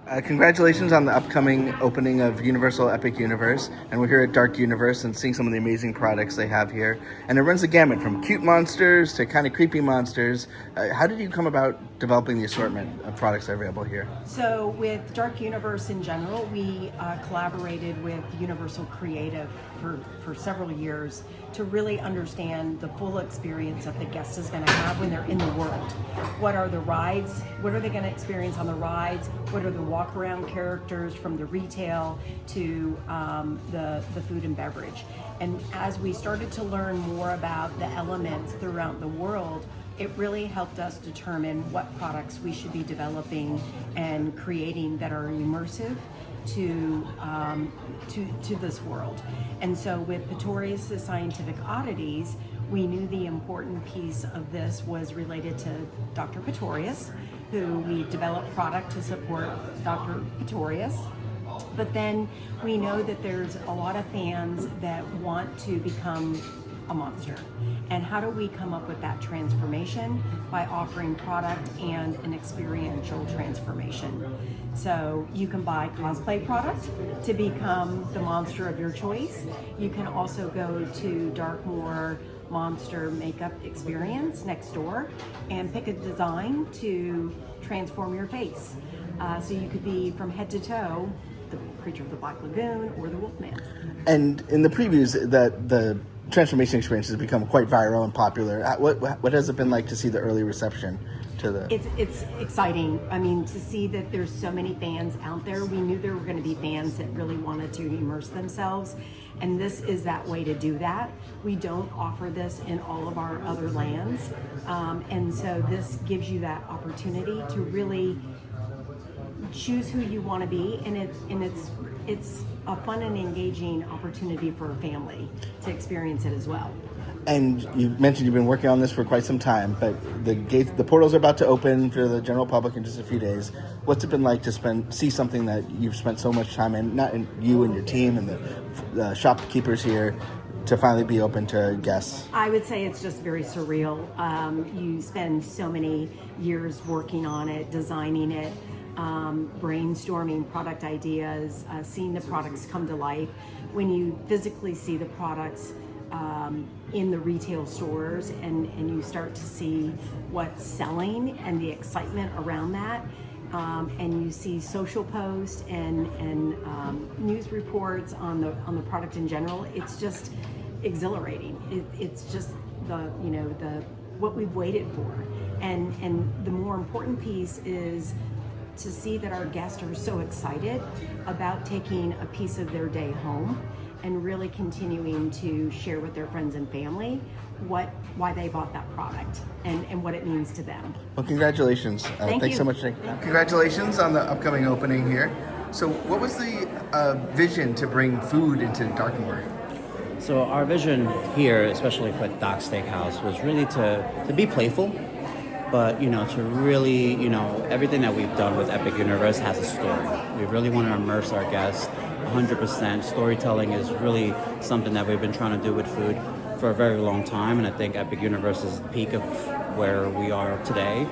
Congratulations on the upcoming opening of Universal Epic Universe, and we're here at Dark Universe and seeing some of the amazing products they have here. And it runs the gamut from cute monsters to kind of creepy monsters. How did you come about developing the assortment of products that are available here? So with Dark Universe in general, we collaborated with Universal Creative for several years to really understand the full experience that the guest is going to have when they're in the world. What are the rides? What are they going to experience on the rides? What are the walk-around characters from the retail to the food and beverage? And as we started to learn more about the elements throughout the world, it really helped us determine what products we should be developing and creating that are immersive to this world. And so with Pretorius, the Scientific Oddities, we knew the important piece of this was related to Dr. Pretorius, who we developed product to support Dr. Pretorius. But then we know that there's a lot of fans that want to become a monster. And how do we come up with that transformation? By offering product and an experiential transformation. So you can buy cosplay product to become the monster of your choice. You can also go to Darkmoor Monster Makeup Experience next door and pick a design to transform your face. So you could be from head to toe the creature of the Black Lagoon or the Wolfman. And in the previews, the transformation experience has become quite viral and popular. What has it been like to see the early reception to the? It's exciting. I mean, to see that there's so many fans out there. We knew there were going to be fans that really wanted to immerse themselves, and this is that way to do that. We don't offer this in all of our other lands, and so this gives you that opportunity to really choose who you want to be, and it's a fun and engaging opportunity for a family to experience it as well. And you mentioned you've been working on this for quite some time, but the portals are about to open for the general public in just a few days. What's it been like to see something that you've spent so much time in, not in you and your team and the shopkeepers here, to finally be open to guests? I would say it's just very surreal. You spend so many years working on it, designing it, brainstorming product ideas, seeing the products come to life. When you physically see the products in the retail stores and you start to see what's selling and the excitement around that, and you see social posts and news reports on the product in general, it's just exhilarating. It's just the what we've waited for, and the more important piece is to see that our guests are so excited about taking a piece of their day home and really continuing to share with their friends and family why they bought that product and what it means to them. Well, congratulations. Thanks so much, Nick. Congratulations on the upcoming opening here. So what was the vision to bring food into Darkmoor? So our vision here, especially for Doc Steakhouse, was really to be playful, but to really, everything that we've done with Epic Universe has a story. We really want to immerse our guests 100%. Storytelling is really something that we've been trying to do with food for a very long time, and I think Epic Universe is the peak of where we are today.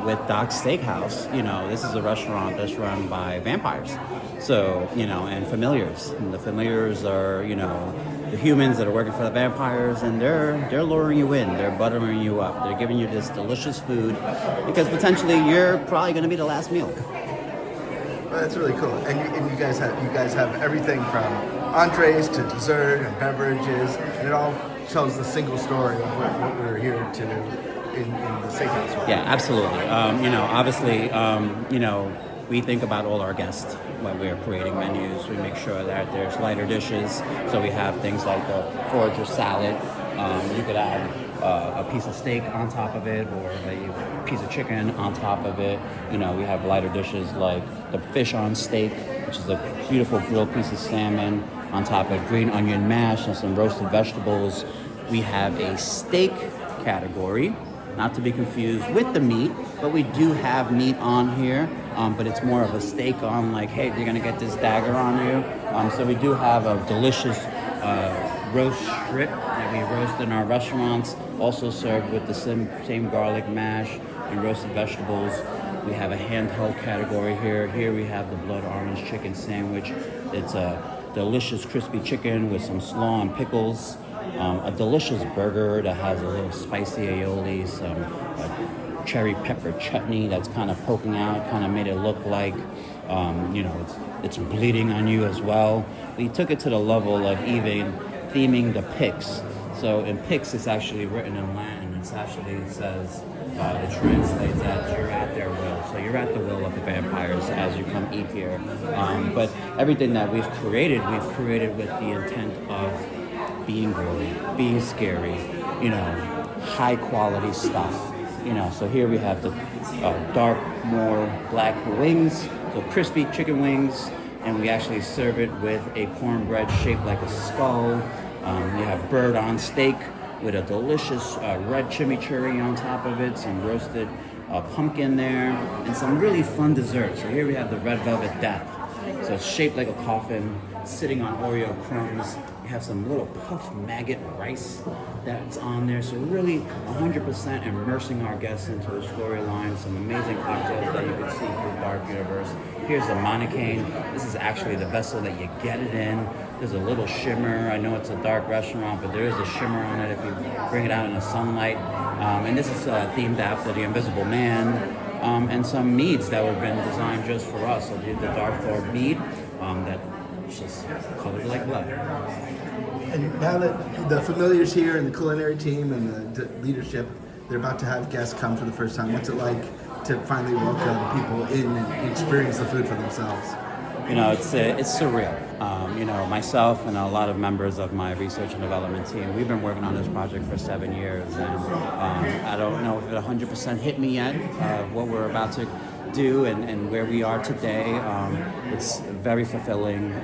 With Doc's Steakhouse, this is a restaurant that's run by vampires, so and familiars. And the familiars are the humans that are working for the vampires, and they're luring you in, they're buttering you up, they're giving you this delicious food because potentially you're probably going to be the last meal. Well, that's really cool. And you guys have everything from entrees to dessert and beverages, and it all tells the single story of what we're here to in the steakhouse. Right? Yeah, absolutely. Obviously, we think about all our guests when we're creating menus. We make sure that there's lighter dishes, so we have things like the forager salad. You could add a piece of steak on top of it, or a piece of chicken on top of it. We have lighter dishes like the fish on steak, which is a beautiful grilled piece of salmon on top of green onion mash and some roasted vegetables. We have a steak category, not to be confused with the meat, but we do have meat on here, but it's more of a steak on, like, hey, you're gonna get this dagger on you. So we do have a delicious roast strip that we roast in our restaurants, also served with the same garlic mash. and roasted vegetables. We have a handheld category here. Here we have the blood orange chicken sandwich. It's a delicious crispy chicken with some slaw and pickles. A delicious burger that has a little spicy aioli, some cherry pepper chutney that's kind of poking out, kind of made it look like, it's bleeding on you as well. We took it to the level of even theming the pics. So in pics, it's actually written in Latin. It says, it translates as you're at their will. So you're at the will of the vampires as you come eat here. But everything that we've created with the intent of being gory, being scary, high quality stuff. So here we have the dark, more black wings, so crispy chicken wings, and we actually serve it with a cornbread shaped like a skull. You have bird on steak with a delicious red chimichurri on top of it, some roasted pumpkin there, and some really fun desserts. So here we have the red velvet death. So it's shaped like a coffin, sitting on Oreo crumbs. You have some little puff maggot rice that's on there. So really 100% immersing our guests into the storyline. Some amazing cocktails that you can see through Dark Universe. Here's the monocane. This is actually the vessel that you get it in. There's a little shimmer. I know it's a dark restaurant, but there is a shimmer on it if you bring it out in the sunlight. And this is themed after the Invisible Man. And some meads that have been designed just for us. So the Dark Lord mead that's just colored like blood. And now that the familiars here and the culinary team and the leadership, they're about to have guests come for the first time. What's it like to finally welcome people in and experience the food for themselves? It's surreal. Myself and a lot of members of my research and development team, we've been working on this project for 7 years, and I don't know if it 100% hit me yet, what we're about to do and where we are today. It's very fulfilling.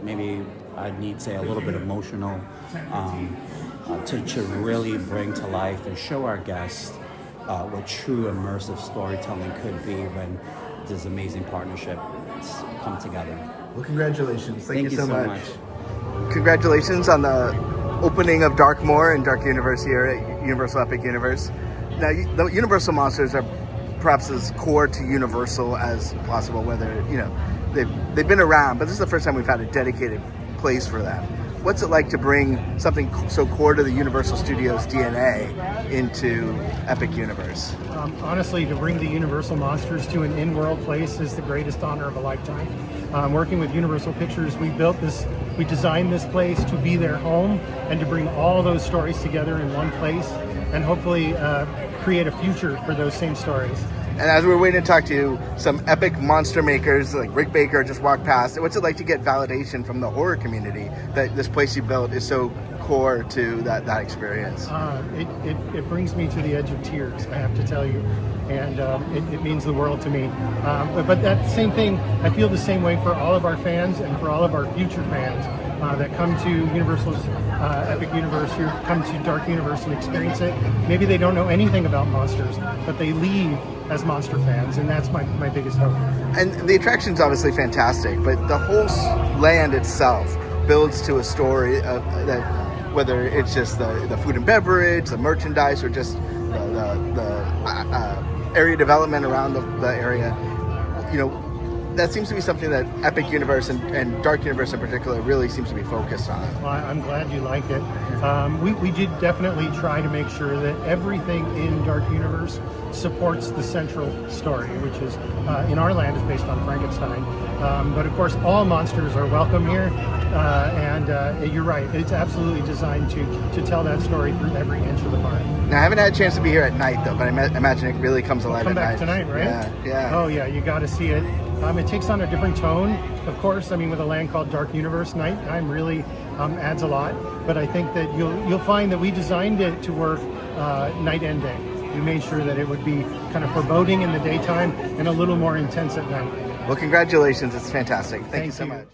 Maybe I need to say a little bit emotional to really bring to life and show our guests what true immersive storytelling could be when this amazing partnerships come together. Well, congratulations. Thank you so much. much. Congratulations on the opening of Darkmoor and Dark Universe here at Universal Epic Universe. Now, the Universal monsters are perhaps as core to Universal as possible, whether, they've been around, but this is the first time we've had a dedicated place for them. What's it like to bring something so core to the Universal Studios DNA into Epic Universe? Honestly, to bring the Universal monsters to an in-world place is the greatest honor of a lifetime. Working with Universal Pictures, we designed this place to be their home and to bring all those stories together in one place and hopefully create a future for those same stories. And as we're waiting to talk to some epic monster makers like Rick Baker just walked past, what's it like to get validation from the horror community that this place you built is so core to that experience? It brings me to the edge of tears, I have to tell you, and it means the world to me. But that same thing, I feel the same way for all of our fans and for all of our future fans that come to Universal's Epic Universe here, come to Dark Universe and experience it. Maybe they don't know anything about monsters, but they leave as monster fans, and that's my biggest hope. And the attraction's obviously fantastic, but the whole land itself builds to a story that, whether it's just the food and beverage, the merchandise, or just the area development around the area, that seems to be something that Epic Universe and Dark Universe in particular really seems to be focused on. Well, I'm glad you like it. We did definitely try to make sure that everything in Dark Universe supports the central story, which is, in our land, is based on Frankenstein. But of course, all monsters are welcome here. And you're right, it's absolutely designed to tell that story through every inch of the park. Now, I haven't had a chance to be here at night, though, but I imagine it really comes alive at night. Come back tonight, right? Yeah. Oh, yeah, you got to see it. It takes on a different tone, of course. I mean, with a land called Dark Universe, nighttime really adds a lot. But I think that you'll find that we designed it to work night and day. We made sure that it would be kind of foreboding in the daytime and a little more intense at night. Well, congratulations. It's fantastic. Thank you so much.